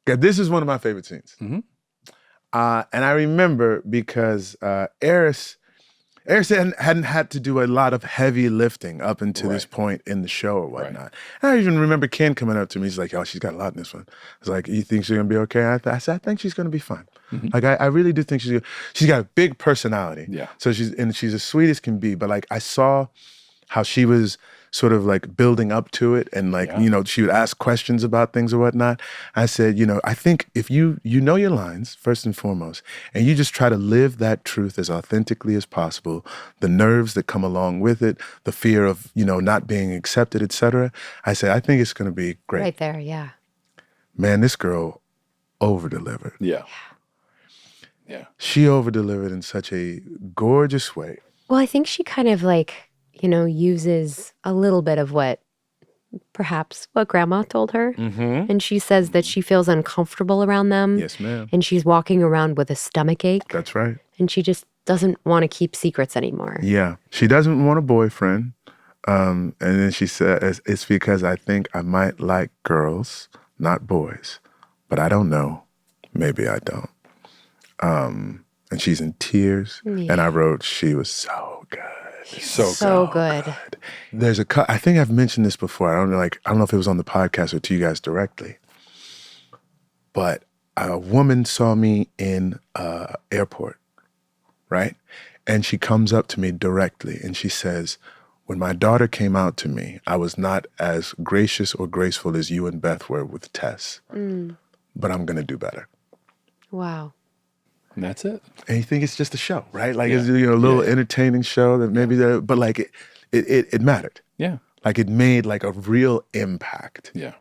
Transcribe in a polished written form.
This is one of my favorite scenes. Mm-hmm. And I remember because Eris hadn't had to do a lot of heavy lifting up until this point in the show or whatnot. And I even remember Ken coming up to me. He's like, "Oh, she's got a lot in this one." I was like, "You think she's gonna be okay?" I said, "I think she's gonna be fine." Mm-hmm. Like I really do think she's got a big personality. Yeah. So she's as sweet as can be. But like I saw how she was sort of like building up to it, and like she would ask questions about things or whatnot. I said, I think if you know your lines first and foremost, and you just try to live that truth as authentically as possible, the nerves that come along with it, the fear of not being accepted, etc. I said, I think it's going to be great. Right there, yeah. Man, this girl over-delivered. Yeah. She over-delivered in such a gorgeous way. Well, I think she kind of uses a little bit of what grandma told her. Mm-hmm. And she says that she feels uncomfortable around them. Yes, ma'am. And she's walking around with a stomachache. That's right. And she just doesn't want to keep secrets anymore. Yeah. She doesn't want a boyfriend. And then she says, it's because I think I might like girls, not boys. But I don't know. Maybe I don't. And she's in tears. Yeah. And I wrote, she was so good. So good. There's I think I've mentioned this before. I don't know if it was on the podcast or to you guys directly. But a woman saw me in airport, right? And she comes up to me directly and she says, when my daughter came out to me, I was not as gracious or graceful as you and Beth were with Tess. But I'm going to do better. Wow. And that's it. And you think it's just a show, right? Like it's a little entertaining show that maybe but like it mattered. Yeah. Like it made like a real impact. Yeah.